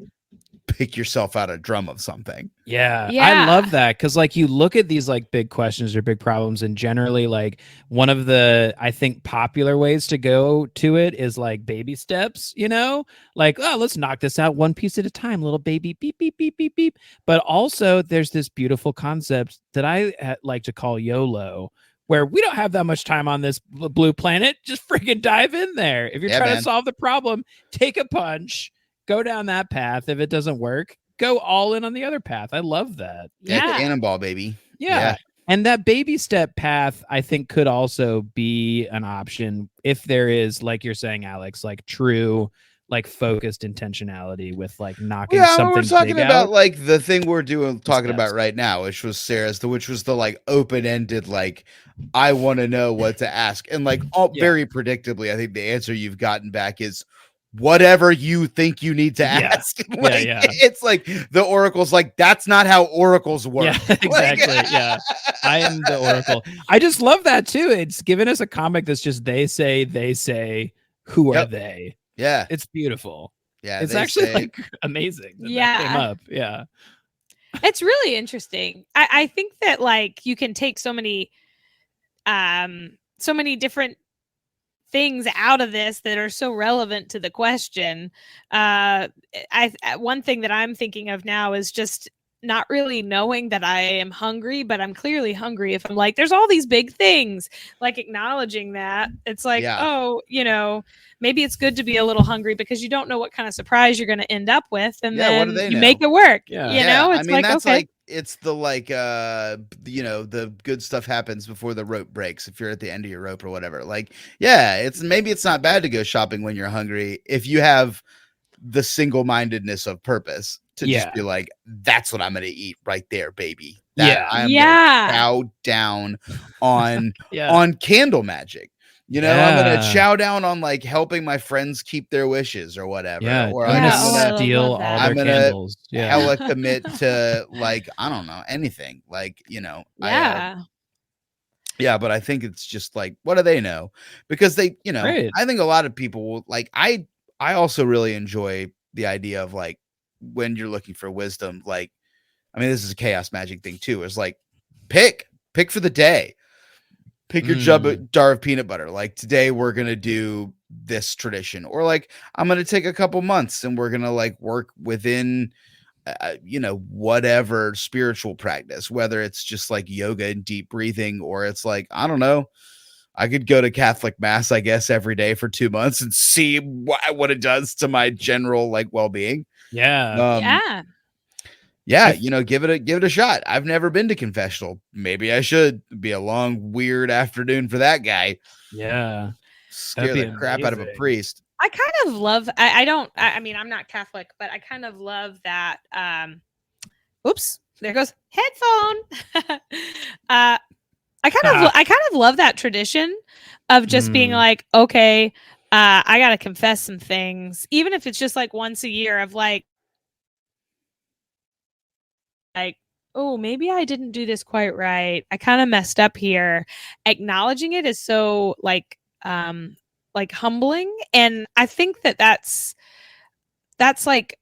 pick yourself out a drum of something. Yeah. I love that. Cause like you look at these like big questions or big problems, and generally like one of the, I think, popular ways to go to it is like baby steps, you know, like, oh, let's knock this out one piece at a time, little baby, beep, beep, beep, beep, beep. But also there's this beautiful concept that I like to call YOLO, where we don't have that much time on this blue planet. Just freaking dive in there. If you're trying to solve the problem, take a punch, go down that path. If it doesn't work, go all in on the other path. I love that. Yeah, the cannonball, baby. Yeah. And that baby step path, I think, could also be an option if there is, like you're saying, Alex, like true, like focused intentionality with like knocking something. We're talking big about out. like the thing we're talking about right now, which was which was the like open-ended, like, I want to know what to ask. And like very predictably, I think the answer you've gotten back is whatever you think you need to ask. Like, it's like the oracle's like, that's not how oracles work. Yeah, exactly. Like, I am the oracle. I just love that too. It's given us a comic that's just they say, who are they? Yeah. It's beautiful. Yeah. It's actually like amazing that came up. Yeah. It's really interesting. I think that like you can take so many different things out of this that are so relevant to the question. One thing that I'm thinking of now is just not really knowing that I am hungry, but I'm clearly hungry. If I'm like, there's all these big things, like acknowledging that it's like, oh, you know, maybe it's good to be a little hungry because you don't know what kind of surprise you're going to end up with. And then you make it work. You know, it's like, that's okay. like, it's the like, you know, the good stuff happens before the rope breaks. If you're at the end of your rope or whatever, like, maybe it's not bad to go shopping when you're hungry if you have the single-mindedness of purpose to just be like, that's what I'm going to eat right there, baby. I'm going to chow down on, on candle magic. You know, I'm going to chow down on like helping my friends keep their wishes or whatever. Or I'm going to steal all their candles. Hella commit to like, I don't know, anything. Like, you know, but I think it's just like, what do they know? Because they, you know, I think a lot of people will like, I also really enjoy the idea of like, when you're looking for wisdom, like, I mean, this is a chaos magic thing too. It's like, pick for the day. Pick your jar of peanut butter. Like, today we're going to do this tradition, or like, I'm going to take a couple months and we're going to like work within, you know, whatever spiritual practice, whether it's just like yoga and deep breathing, or it's like, I don't know, I could go to Catholic mass, I guess, every day for 2 months and see what it does to my general like well-being. You know, give it a shot. I've never been to confessional. Maybe I should. Be a long, weird afternoon for that guy. Yeah. Scare the crap out of a priest. I kind of love, I mean, I'm not Catholic, but I kind of love that. Oops, there goes headphone. I kind of love that tradition of just being like, okay, I got to confess some things, even if it's just like once a year of like, oh, maybe I didn't do this quite right. I kind of messed up here. Acknowledging it is so like humbling. And I think that that's like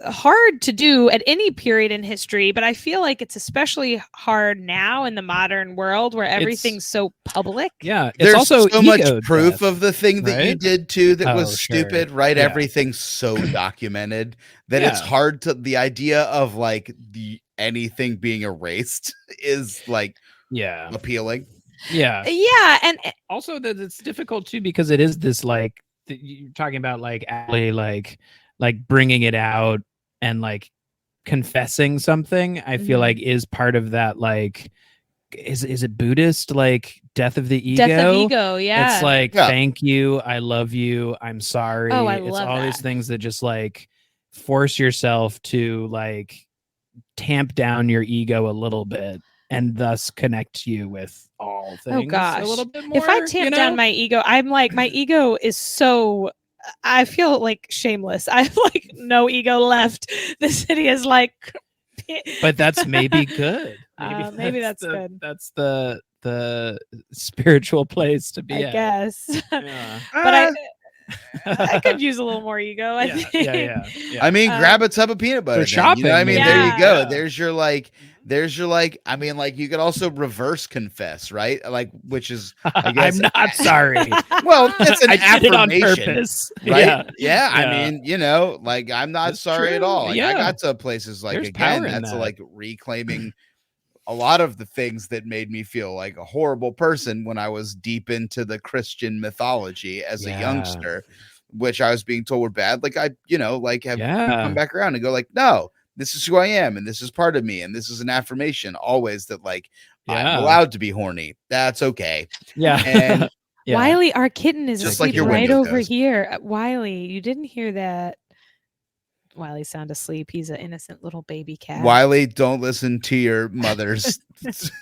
hard to do at any period in history, but I feel like it's especially hard now in the modern world where everything's so public. It's there's also so much proof of the thing that you did too that was stupid, right? Yeah. Everything's so documented that it's hard to, the idea of like anything being erased is like appealing. And also that it's difficult too, because it is this like you're talking about like Allie, like like bringing it out and like confessing something, I feel Mhm. like is part of that, like, is it Buddhist, like death of the ego? Death of ego, yeah. It's like, Yeah. thank you, I love you, I'm sorry. Oh, I It's love all these that. things that just like force yourself to like tamp down your ego a little bit and thus connect you with all things Oh gosh. a little bit more. If I tamp down my ego, I'm like, my ego is so, I feel like shameless. I have like no ego left. The city is like, but that's maybe good. Maybe that's good. That's the spiritual place to be I at. guess. Yeah. But I could use a little more ego. I Yeah, think. yeah. I mean, grab a tub of peanut butter. For Then, you know what I shopping, mean? maybe. There you go. Yeah. There's your like, I mean, like you could also reverse confess, right? Like, which is, I guess, I'm not sorry. well, it's an I did it on affirmation, purpose. right? Yeah. I mean, like I'm not It's sorry at true. all. Like, I Yeah. got to places like, There's again, power in that's that. like reclaiming a lot of the things that made me feel like a horrible person when I was deep into the Christian mythology as a youngster, which I was being told were bad. Like I, like have come back around and go like, no, this is who I am, and this is part of me, and this is an affirmation always that like I'm allowed to be horny. That's okay. Yeah. And Wiley, our kitten is Just like asleep your right window over goes. here. Wiley, you didn't hear that. Wiley's sound asleep. He's an innocent little baby cat. Wiley, don't listen to your mother's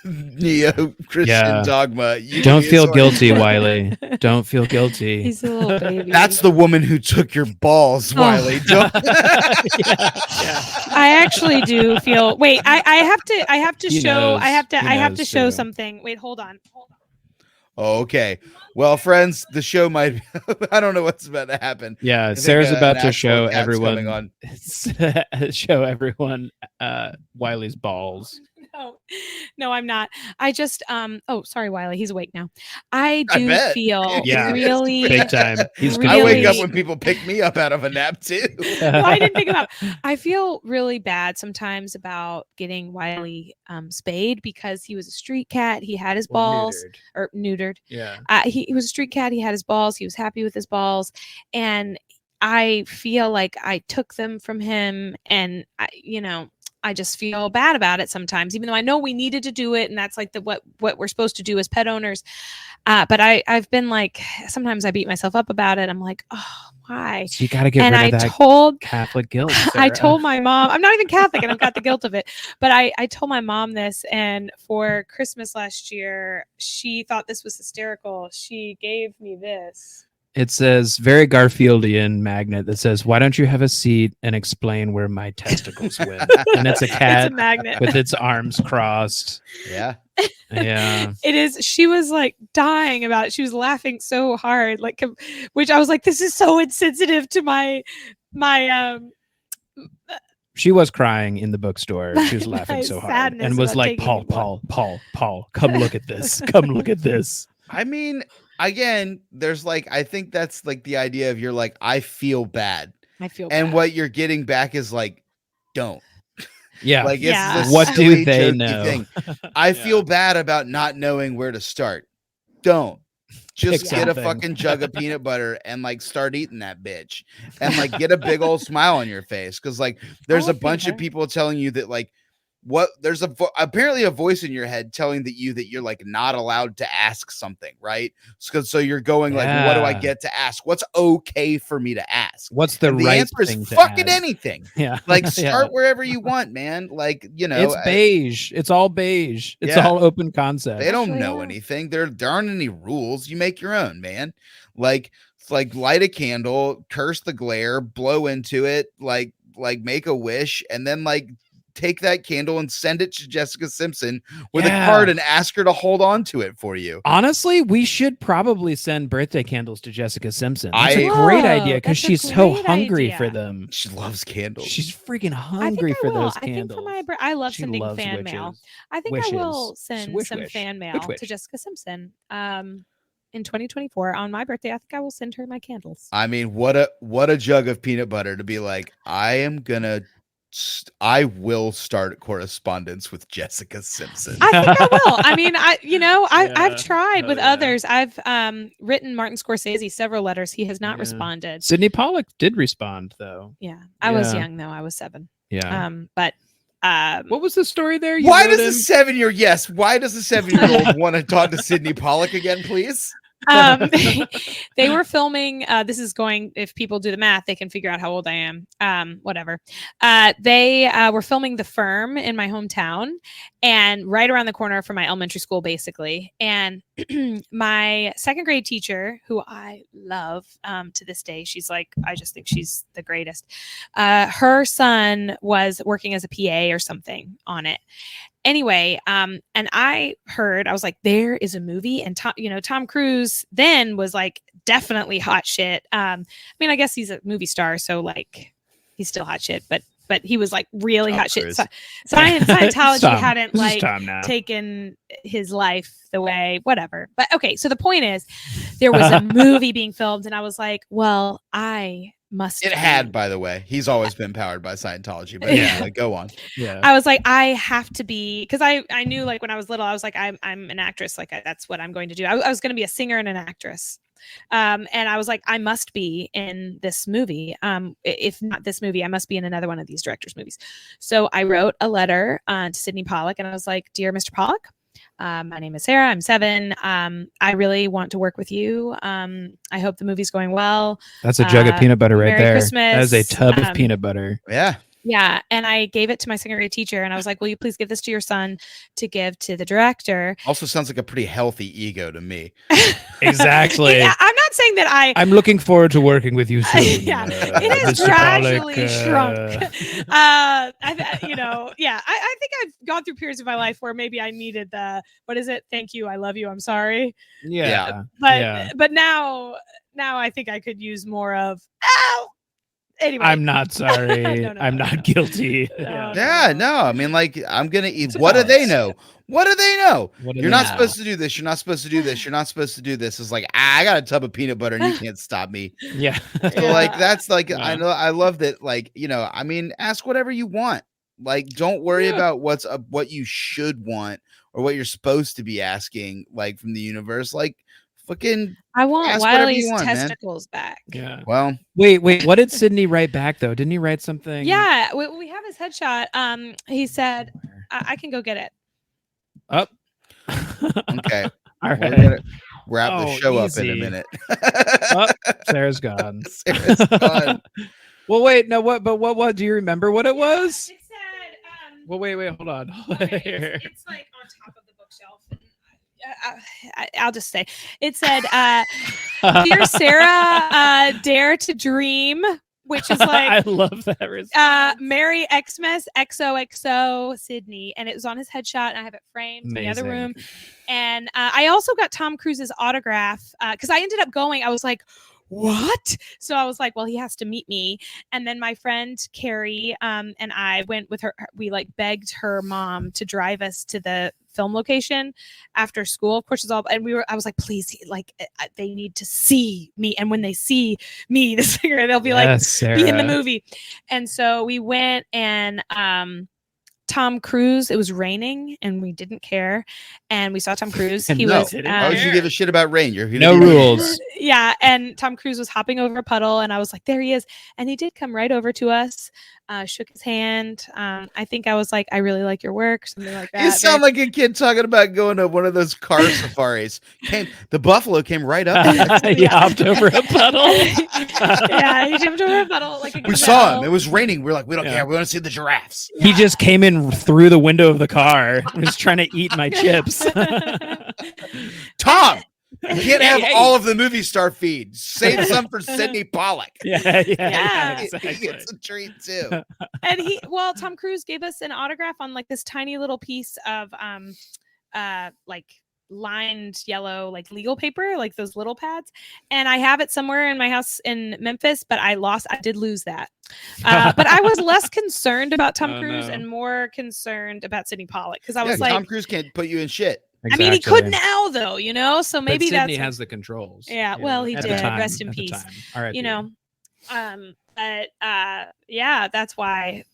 neo-Christian dogma. You Don't feel guilty, Wiley. Don't feel guilty. He's a little baby. That's the woman who took your balls, Wiley. Don't. I actually do feel. Wait, I have to He show. knows. I have to. He I have to knows, show too. something. Wait, hold on. Okay. Well, friends, the show might. I don't know what's about to happen. Yeah, I think, Sarah's about an to actual show cat's everyone. coming on. Show everyone Wiley's balls. No, I'm not. I just oh, sorry, Wiley. He's awake now. I I do bet. feel Yeah, really big time. He's really- I wake up when people pick me up out of a nap too. Well, I didn't think about. I feel really bad sometimes about getting Wiley spayed because he was a street cat. He had his balls or neutered. Yeah. He was a street cat. He had his balls. He was happy with his balls, and I feel like I took them from him, and I just feel bad about it sometimes, even though I know we needed to do it, and that's like what we're supposed to do as pet owners. But I've been like, sometimes I beat myself up about it. I'm like, oh, why? So you got to get And rid of I that told Catholic guilt. I told my mom, I'm not even Catholic and I've got the guilt of it, but I told my mom this, and for Christmas last year, she thought this was hysterical. She gave me this. It says, very Garfieldian magnet that says, why don't you have a seat and explain where my testicles went? And it's a cat It's a magnet with its arms crossed. Yeah. Yeah. It is. She was like dying about it. She was laughing so hard, like, which I was like, this is so insensitive to my She was crying in the bookstore. She was laughing my so hard sadness and was about like, taking Paul, come look at this. Come look at this. I mean, again, there's like, I think that's like the idea of you're like, I feel bad. I feel And bad. what you're getting back is like, don't. Yeah. Like, it's Yeah. this What do silly, they jokey know? thing. I feel bad about not knowing where to start. Don't. Just Pick get a something. fucking jug of peanut butter and like start eating that bitch and like get a big old smile on your face. Cause like there's a bunch of people telling you that like there's apparently a voice in your head telling that you're like not allowed to ask something, right? So you're going like, what do I Yeah. get to ask? What's okay for me to ask? What's the And the right answer thing is to fucking ask? anything. Yeah. Like Yeah. start wherever you want, man. Like, It's beige. It's all beige. It's Yeah. all open concept. they don't Actually, know yeah. anything. There aren't any rules. You make your own, man. Like light a candle, curse the glare, blow into it, like make a wish, and then like take that candle and send it to Jessica Simpson with a card and ask her to hold on to it for you. Honestly, we should probably send birthday candles to Jessica Simpson. That's a Whoa, great idea because that's a she's so great hungry idea. for them. She loves candles. She's freaking I hungry think I for will. those I think candles. for my I love She sending loves fan mail. witches. I think I will Wishes. send Wish, some wish. fan mail Wish. to Jessica Simpson. In 2024 on my birthday, I think I will send her my candles. I mean, what a jug of peanut butter to be like, I am gonna I will start correspondence with Jessica Simpson. I think I will. I mean, I've Yeah. tried with yeah. others. I've written Martin Scorsese several letters. He has not Yeah. responded. Sidney Pollack did respond though. Yeah, I was Yeah. young though. I was 7. Yeah. But What was the story there? Why does a 7-year why does a 7-year-old want to talk to Sidney Pollack again, please? they were filming this is going, if people do the math they can figure out how old I am, whatever. They were filming The Firm in my hometown and right around the corner from my elementary school basically, and my 2nd grade teacher, who I love to this day, she's like, I just think she's the greatest, her son was working as a PA or something on it. Anyway, and I was like, there is a movie, and Tom Cruise then was like definitely hot shit. I mean, I guess he's a movie star, so like he's still hot shit, but he was like really Tom hot Cruise. shit. Scientology Tom. hadn't This is like Tom now. taken his life the way, whatever. But okay, so the point is, there was a movie being filmed, and I was like, well, I must. It had, by the way. He's always been powered by Scientology, but Yeah. anyway, go on. Yeah. I was like, I have to be, because I knew like when I was little, I was like, I'm an actress. Like that's what I'm going to do. I was going to be a singer and an actress. And I was like, I must be in this movie. If not this movie, I must be in another one of these directors' movies. So I wrote a letter to Sidney Pollack, and I was like, dear Mr. Pollack, my name is Sarah. I'm 7. I really want to work with you. I hope the movie's going well. That's a jug of peanut butter right Merry there. Christmas. That is a tub of peanut butter. Yeah. Yeah. And I gave it to my 2nd grade teacher, and I was like, will you please give this to your son to give to the director? Also sounds like a pretty healthy ego to me. Exactly. I'm not saying that I'm looking forward to working with you soon. Yeah, it has Mr. gradually Pollack, shrunk. I think I've gone through periods of my life where maybe I needed the, what is it? Thank you. I love you. I'm sorry. Yeah. But now I think I could use more of, oh, anyway. I'm not sorry. No, I'm not guilty. No. Yeah, no. I mean, like, I'm gonna eat. It's a What do they balance. know? What do they know? What do You're they not know? supposed to do this. You're not supposed to do this. You're not supposed to do this. It's like, I got a tub of peanut butter and you can't stop me. Yeah. So like, that's like, Yeah. I know, I love that. Like, I mean, ask whatever you want. Like, don't worry about what you should want or what you're supposed to be asking, like from the universe. Like, fucking. I want ask whatever you Wiley's want, man. testicles back. Yeah. Well, Wait. What did Sidney write back though? Didn't he write something? Yeah, we have his headshot. He said, I can go get it. Up. okay. All We're right. gonna wrap the Oh, show up in a easy. minute. Oh, Sarah's gone. Sarah's gone. Well, wait. No. What? Do you remember what it was? It said, Well, wait. Hold on. okay, it's like on top of the bookshelf. I'll just say it said, "Dear Sarah, dare to dream," which is I like, love that response. "Merry Xmas, XOXO, Sydney," and it was on his headshot, and I have it framed in the other Amazing. room. And I also got Tom Cruise's autograph because I ended up going. I was like, what? So I was like, well, he has to meet me. And then my friend Carrie and I went with her. We like begged her mom to drive us to the film location after school. Of course, I was like, please, like, they need to see me. And when they see me, the singer, they'll be like, be in the movie. And so we went, and Tom Cruise, it was raining and we didn't care. And we saw Tom Cruise. He No. was Why would you give a shit about rain? You're No rules. Yeah. And Tom Cruise was hopping over a puddle, and I was like, there he is. And he did come right over to us, shook his hand. I think I was like, I really like your work, something like that. You sound like a kid talking about going to one of those car safaris. The buffalo came right up. He hopped over a puddle. Yeah, he jumped over a puddle like a We saw him. gazelle. It was raining. We're like, we don't Yeah. care. We want to see the giraffes. He just came in through the window of the car. He was trying to eat my chips. Tom, you can't have Hey. all of the movie star feed. Save some for Sidney Pollack. Yeah, Yeah. exactly. He gets a treat too. And Tom Cruise gave us an autograph on like this tiny little piece of like lined yellow like legal paper, like those little pads, and I have it somewhere in my house in Memphis, but I did lose that. But I was less concerned about Tom Oh, Cruise no. and more concerned about Sidney Pollack, because I was like, Tom Cruise can't put you in shit. I mean, he could now though, so maybe But Sydney that's has the controls. Yeah, well, he at the did. time, Rest in at the peace. time. All right, you know. But yeah, that's why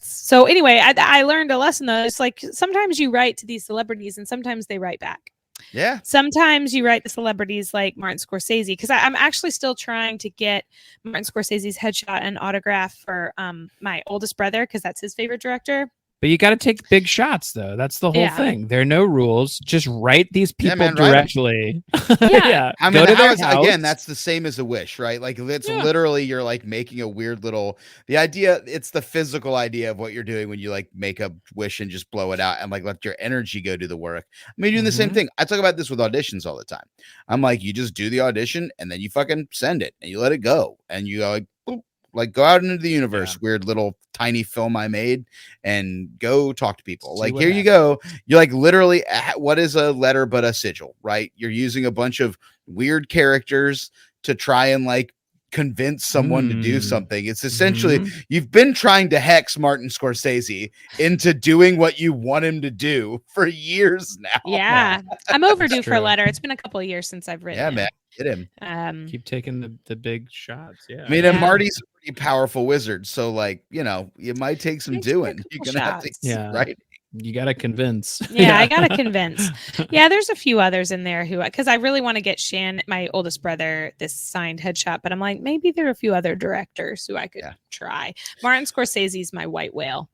so anyway, I learned a lesson though. It's like sometimes you write to these celebrities and sometimes they write back. Yeah. Sometimes you write the celebrities like Martin Scorsese, because I'm actually still trying to get Martin Scorsese's headshot and autograph for my oldest brother, because that's his favorite director. But you got to take big shots, though. That's the whole thing. There are no rules. Just write these people directly. Yeah. I mean, go to their house. Again, that's the same as a wish, right? Like, it's literally, you're like making a weird little, the idea, it's the physical idea of what you're doing when you like make a wish and just blow it out and like let your energy go do the work. I mean, doing the same thing. I talk about this with auditions all the time. I'm like, you just do the audition and then you fucking send it and you let it go and you go like, boop, like go out into the universe, weird little tiny film I made, and go talk to people. Like, here you go. You're like, literally, what is a letter but a sigil, right? You're using a bunch of weird characters to try and like convince someone to do something. It's essentially you've been trying to hex Martin Scorsese into doing what you want him to do for years now. Yeah, I'm overdue for a letter. It's been a couple of years since I've written. Yeah, man, get him. Keep taking the big shots. Yeah, I mean, and Marty's a pretty powerful wizard, so like, you know, it might take some doing. You're gonna have to, right? You got to convince. Yeah, I got to convince. Yeah, there's a few others in there who, because I really want to get Shan, my oldest brother, this signed headshot, but I'm like, maybe there are a few other directors who I could try. Martin Scorsese's my white whale.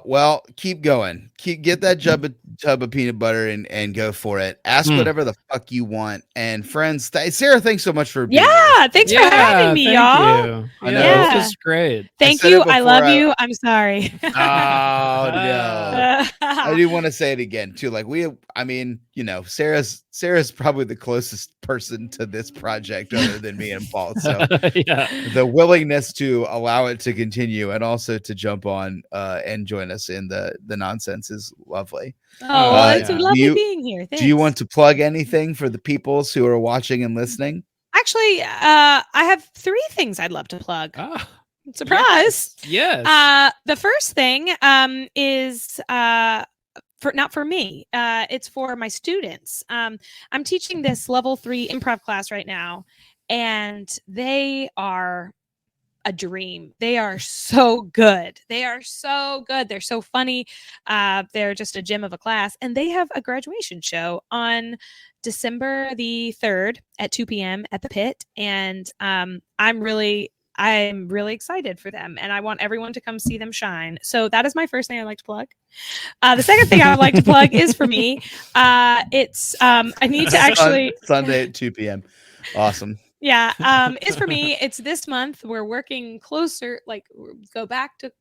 Well, keep going. Get that tub of peanut butter and go for it. Ask whatever the fuck you want. And friends, Sarah, thanks so much for being here. Thanks for having me, y'all. I know, it's just great. Thank you. I love you. I'm sorry. Oh no. I do want to say it again too. Like I mean, you know, Sarah's probably the closest person to this project other than me and Paul. So the willingness to allow it to continue and also to jump on and join us in the nonsense is lovely. It's lovely being here. Thanks. Do you want to plug anything for the peoples who are watching and listening? Actually, I have 3 things I'd love to plug. Surprise! Yes. The first thing is not for me. It's for my students. I'm teaching this level 3 improv class right now, and they are a dream. They are so good. They're so funny. They're just a gem of a class, and they have a graduation show on December the 3rd at 2 p.m. at the Pit, and I'm really excited for them, and I want everyone to come see them shine. So that is my first thing I'd like to plug. The second thing I would like to plug is for me. It's I need to actually Sunday at 2 p.m. Awesome. Yeah, it's for me. It's this month. We're working closer, like go back to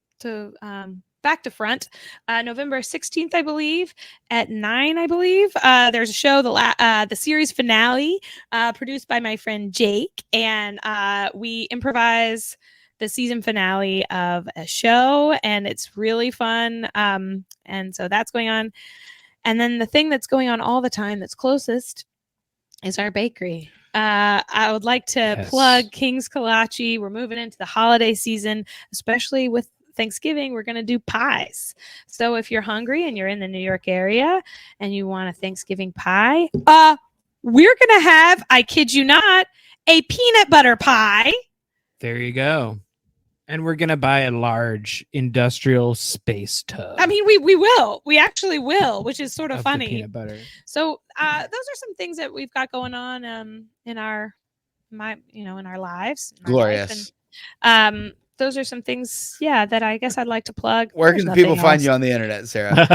front. November 16th, I believe, at 9, I believe. There's a show, the series finale, produced by my friend Jake, and we improvise the season finale of a show, and it's really fun. And so that's going on. And then the thing that's going on all the time that's closest is our bakery. I would like to plug King's Kolache. We're moving into the holiday season, especially with Thanksgiving. We're going to do pies. So if you're hungry and you're in the New York area and you want a Thanksgiving pie, we're going to have, I kid you not, a peanut butter pie. There you go. And we're going to buy a large industrial space tub. I mean, we will. We actually will, which is sort of funny. Peanut butter. So those are some things that we've got going on in our lives. Glorious. And, those are some things, that I guess I'd like to plug. Where can people find you on the internet, Sarah?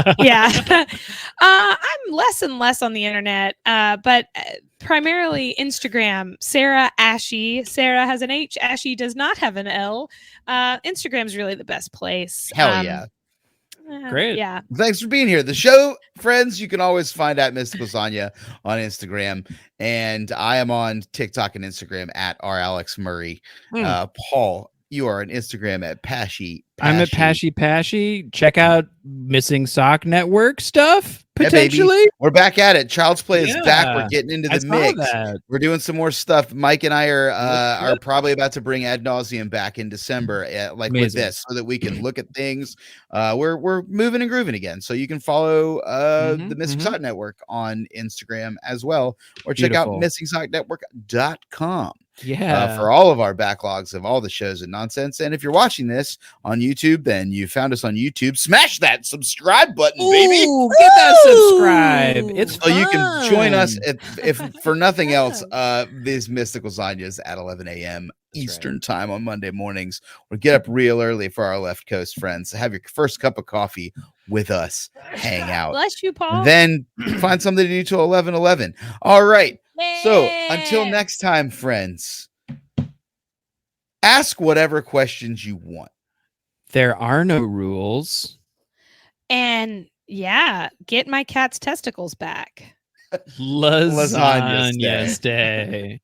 I'm less and less on the internet, but primarily Instagram. Sarah Ashey. Sarah has an H. Ashey does not have an L. Instagram's really the best place. Hell yeah. Great. Yeah. Thanks for being here. The show, friends, you can always find at Miss Lasagna on Instagram. And I am on TikTok and Instagram at ralexmurray. Paul, you are on Instagram at Pashy. I'm at Pashy. Check out Missing Sock Network stuff. Potentially. Yeah, we're back at it. Child's Play is back. We're getting into the mix. We're doing some more stuff. Mike and I are probably about to bring Ad Nauseum back in December, with this, so that we can look at things. We're moving and grooving again. So you can follow the Missing Sock Network on Instagram as well, or check out missingsocknetwork.com. Yeah. for all of our backlogs of all the shows and nonsense. And if you're watching this on YouTube, then you found us on YouTube. Smash that subscribe button, baby. Ooh, get that subscribe. It's So you can join us fun. if for nothing else, these mystical lasagnas at 11 a.m. That's Eastern time on Monday mornings. We'll get up real early for our left coast friends. Have your first cup of coffee with us. Hang out. Bless you, Paul. Then find something to do till 11:11. All right. So until Yeah. next time, friends, ask whatever questions you want. There are no rules. And yeah, get my cat's testicles back. Lasagnaste. Lasagnaste.